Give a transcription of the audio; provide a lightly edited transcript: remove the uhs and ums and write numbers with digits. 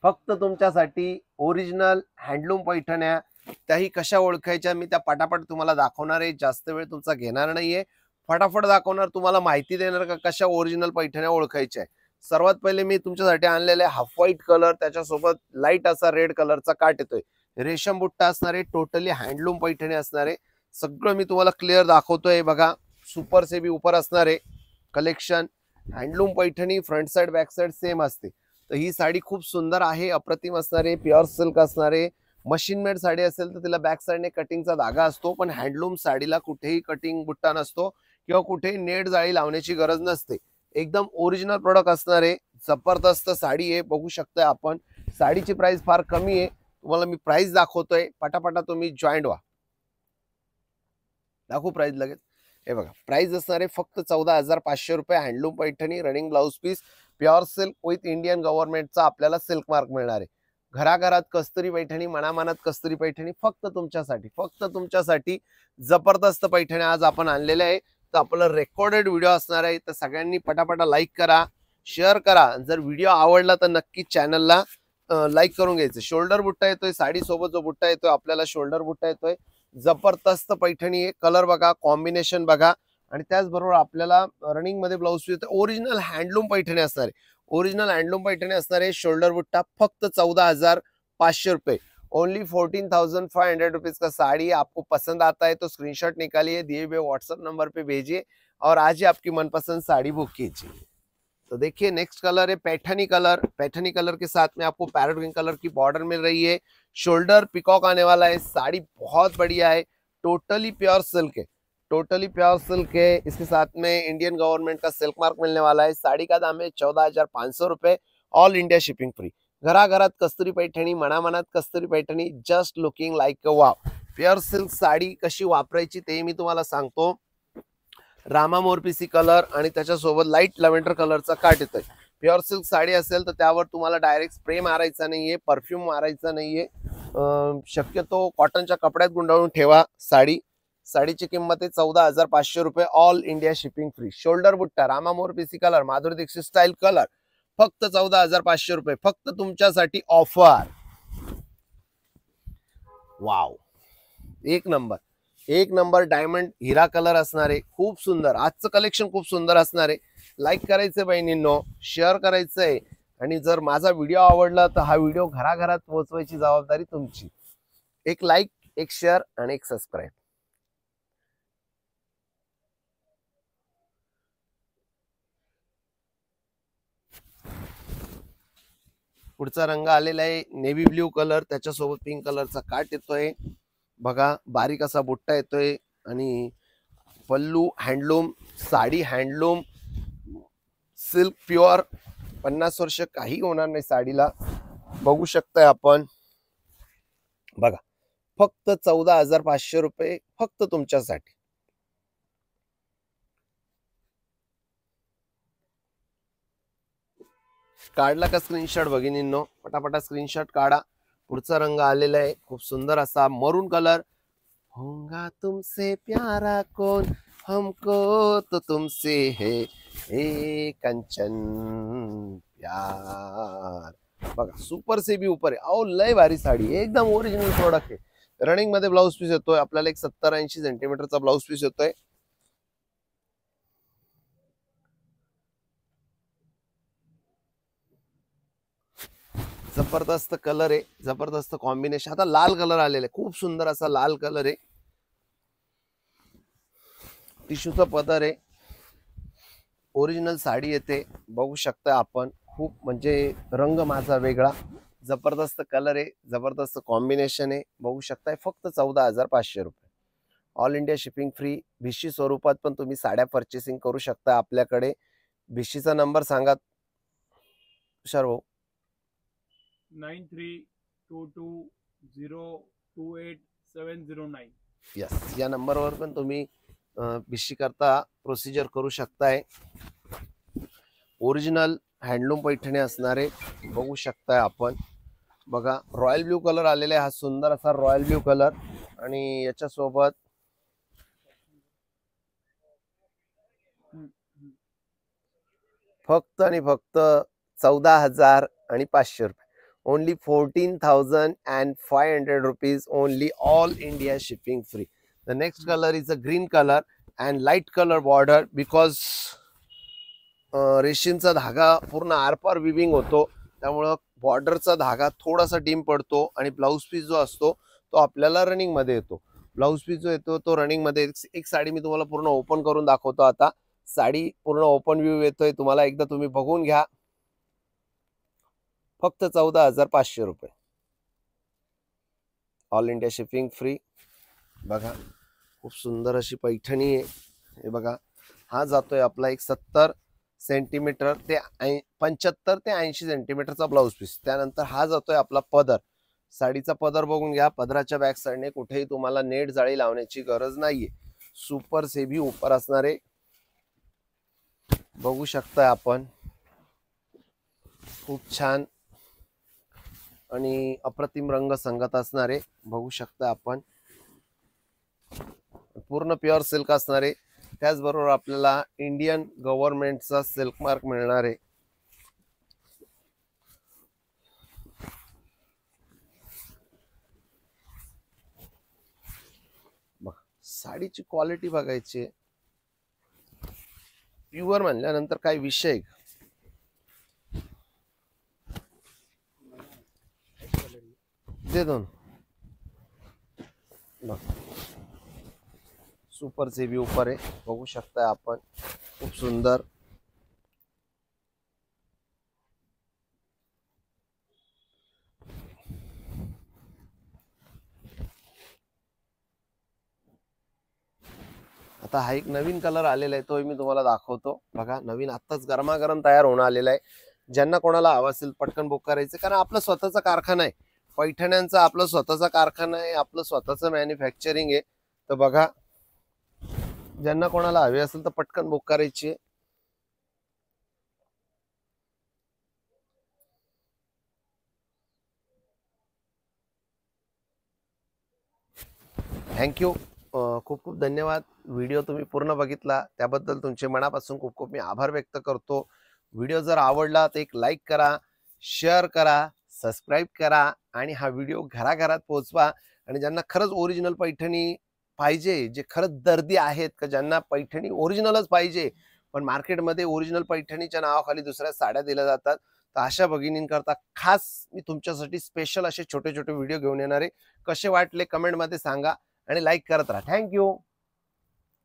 फक्त तुमच्यासाठी original handloom पैठण्या. त्याही कशा ओळखायच्या मी त्या पटापट तुम्हाला दाखवणार आहे. जास्त वेळ तुमचा घेणार नाहीये, फटाफट दाखवणार, तुम्हाला माहिती देणार का कशा ओरिजिनल पैठण्या ओळखायच्या आहे. सर्वात पहिले मी तुमच्यासाठी आणलेले हाफ व्हाईट कलर, त्याच्यासोबत लाईट असा रेड कलरचा काट येतोय, रेशम बुट्टा असणार आहे, टोटली हँडलूम पैठणी असणार आहे. सगळं मी तुम्हाला क्लिअर दाखवतोय. बघा सुपर से भी ऊपर असणार आहे collection. Handloom Paithani front side back side same असते. तर ही साडी खूप सुंदर आहे, अप्रतिम असणार आहे, प्युअर सिल्क असणार आहे. मशीन मेड साडी असेल तर तिला बॅक साइडने कटिंगचा धागा असतो, पण हँडलूम साडीला कुठेही कटिंग बुट्टा नसतो किंवा कुठेही नेट जाळी लावण्याची गरज नसते. एकदम ओरिजिनल प्रोडक्ट असणार आहे. जबरदस्त साडी आहे, बघू शकता आपण. साडीची प्राइस फार कमी आहे, तुम्हाला मी प्राइस दाखवतोय. पटापटा तुम्ही जॉईंट व्हा. दाखवू प्राइस लगेच. हे बघा प्राइस असणार आहे फक्त 14,500 रुपये. Handloom Paithani, running blouse piece, pure silk with Indian गव्हर्नमेंटचा आपल्याला सिल्क मार्क मिळणार आहे. घराघरात कस्तुरी पैठणी, मनामनात कस्तुरी पैठणी फक्त तुमच्यासाठी, फक्त तुमच्यासाठी. जबरदस्त पैठणी आज आपण आणलेल्या आहे. तर आपलं रेकॉर्डेड व्हिडिओ असणार आहे, तर सगळ्यांनी पटापटा लाईक करा, शेअर करा. जर व्हिडिओ आवडला तर नक्की चॅनलला लाईक करून घ्यायचं. शोल्डर बुट्टा येतोय, साडी सोबत जो बुट्टा येतोय आपल्याला शोल्डर बुट्टा येतोय. जबरदस्त पैठणी आहे, कलर बघा, कॉम्बिनेशन बघा. आणि त्याचबरोबर आपल्याला रनिंग मध्ये blouse piece original handloom Paithani असणार आहे. ओरिजिनल हँडलूम पैठणी असणार आहे. शोल्डर बुट्टा फक्त 14,500 रुपये. ओनली 14,500 रुपीज का साड़ी. आपको पसंद आता है तो स्क्रीनशॉट निकालिए, दिए हुए व्हाट्सएप नंबर पे भेजिए और आज ही आपकी मनपसंद साड़ी बुक कीजिए. तो देखिए नेक्स्ट कलर है पैठनी कलर. पैठनी कलर के साथ में आपको पैरेट ग्रीन कलर की बॉर्डर मिल रही है. शोल्डर पिकॉक आने वाला है. साड़ी बहुत बढ़िया है, टोटली प्योर सिल्क है, टोटली प्योर सिल्क है. इसके साथ में इंडियन गवर्नमेंट का सिल्क मार्क मिलने वाला है. साड़ी का दाम है 14,500 रुपए. All India shipping free. घराघरात कस्तुरी पैठणी, मनामनात Kasturi Paithani. Just looking like a wow. Pure silk sari कशी वापरायची ते मी तुम्हाला सांगतो. रामा मोरपीसी कलर आणि त्याच्यासोबत लाईट लव्हेंडर कलरचा काट येतोय. प्युअर सिल्क साडी असेल तर त्यावर तुम्हाला डायरेक्ट स्प्रे मारायचा नाहीये, परफ्यूम मारायचा नाहीये. शक्यतो कॉटनच्या कपड्यात गुंडाळून ठेवा साडी. साडीची किंमत आहे 14,500 रुपये. All India shipping free. Shoulder बुट्टा रामा मोरपीसी colour, Madhuri Dixit style colour, फक्त 14,500 रुपये. फक्त तुमच्यासाठी ऑफर. वाव, एक नंबर, एक नंबर डायमंड हिरा कलर असणार आहे. खूप सुंदर आजचं कलेक्शन, खूप सुंदर असणार आहे. लाईक करायचंय बहिणींनो, शेअर करायचंय. आणि जर माझा व्हिडिओ आवडला तर हा व्हिडिओ घराघरात पोहोचवायची जबाबदारी तुमची. एक लाईक, एक शेअर आणि एक सबस्क्राईब. पुढचा रंग आलेला आहे नेव्ही ब्ल्यू कलर, त्याच्यासोबत पिंक कलरचा काट येतोय. बघा बारीक असा बुट्टा येतोय आणि pallu handloom, sari handloom, silk pure. 50 वर्ष काही होणार नाही साडीला. बघू शकताय आपण. बघा फक्त 14,500 रुपये फक्त तुमच्यासाठी. काढला का स्क्रीनशॉट भगिनींनो, पटापटा स्क्रीनशॉट काढा. पुढचा रंग आलेला आहे खूप सुंदर असा मरून कलर. होगा तुमसे प्यारा कौन, हमको तो तुमसे है ए कंचन प्यार. बघा सुपर से भी ऊपर आहे. अहो लय भारी साडी, एकदम ओरिजिनल प्रोडक्ट आहे. रनिंग मध्ये ब्लाउज पीस येतोय आपल्याला. एक 70-80 सेंटीमीटरचा ब्लाउज पीस येतोय. जबरदस्त कलर आहे, जबरदस्त कॉम्बिनेशन. आता लाल कलर आलेला आहे, खूप सुंदर असा लाल कलर आहे. टिश्यूचा पदर आहे, ओरिजिनल साडी येते. बघू शकता आपण. खूप म्हणजे रंग माझा वेगळा. जबरदस्त कलर आहे, जबरदस्त कॉम्बिनेशन आहे. बघू शकताय. फक्त 14,500 रुपये. All India shipping free. भिशी स्वरूपात पण तुम्ही साड्या परचेसिंग करू शकता आपल्याकडे. भिशीचा नंबर सांगा तुषार भाऊ. 9322028709. यस, या नंबरवर पण तुम्ही भिशी करता प्रोसिजर करू शकताय. ओरिजिनल हँडलूम पैठणी असणार आहे. बघू शकताय आपण. बघा रॉयल ब्ल्यू कलर आलेला आहे. हा सुंदर असा रॉयल ब्ल्यू कलर. आणि याच्यासोबत फक्त आणि फक्त 14,500 रुपये. only 14,500 rupees only, all India shipping free. The next color is a green color and light color border because रेशीमचा धागा पूर्ण आरपार विविंग होतो, त्यामुळं बॉर्डरचा धागा थोडासा डीम पडतो आणि ब्लाउज पीस जो असतो तो आपल्याला रनिंग मध्ये येतो. ब्लाउज पीस जो येतो तो रनिंग मध्ये. एक साडी मी तुम्हाला पूर्ण ओपन करून दाखवतो. आता साडी पूर्ण ओपन व्ह्यू येतोय तुम्हाला, एकदा तुम्ही बघून घ्या. फक्त 14,500 रुपये, ऑल इंडिया शिपिंग फ्री. बघा खूप सुंदर अशी पैठणी आहे. हे बघा, हा जातोय आपला एक 70 सेंटीमीटर ते 75 ते 80 सेंटीमीटरचा ब्लाउज पीस. त्यानंतर हा जातोय आपला पदर. साडीचा पदर बघून घ्या. पदराच्या बॅक साईडने कुठेही तुम्हाला नेट जाळी लावण्याची गरज नाहीये. सुपर सेव्ही ऊपर असणारे बघू शकता आपण, खूप छान आणि अप्रतिम रंग संगत असणारे बघू शकता आपण. पूर्ण प्युअर सिल्क असणारे, त्याचबरोबर आपल्याला इंडियन गव्हर्नमेंटचा सिल्क मार्क मिळणार आहे. साडीची क्वालिटी बघायची, प्युअर म्हणल्यानंतर काय विषय. दे दोन. सुपर सेव्ही ऊपर आहे बघू शकता आपण, खूप सुंदर. आता हा एक नवीन कलर आलेला आहे, तो मी तुम्हाला दाखवतो. बघा नवीन आत्ताच गरमागरम तयार होऊन आलेला आहे. ज्यांना कोणाला हवा असेल पटकन बुक करायचं, कारण आपला स्वतःचा कारखाना आहे पैठण्यांचा. आपला स्वतःचा कारखाना आहे, आपलं स्वतःचं मॅन्युफॅक्चरिंग आहे. तर बघा ज्यांना कोणाला हवे असेल तर पटकन बुक करायची. थँक्यू, खूप खूप धन्यवाद. व्हिडिओ तुम्ही पूर्ण बघितला त्याबद्दल तुमचे मनापासून खूप खूप मी आभार व्यक्त करतो. व्हिडिओ जर आवडला तर एक लाईक करा, शेअर करा, सबस्क्राईब करा आणि हा व्हिडिओ घराघरात पोहोचवा. आणि ज्यांना खरंच ओरिजिनल पैठणी पाहिजे, जे खरंच दर्दी आहेत का ज्यांना पैठणी ओरिजिनलच पाहिजे पण मार्केटमध्ये ओरिजिनल पैठणीच्या नावाखाली दुसऱ्या साड्या दिल्या जातात, तर अशा भगिनींकरता खास मी तुमच्यासाठी स्पेशल असे छोटे छोटे व्हिडिओ घेऊन येणार आहे. कसे वाटले कमेंटमध्ये सांगा आणि लाईक करत राहा. थँक्यू.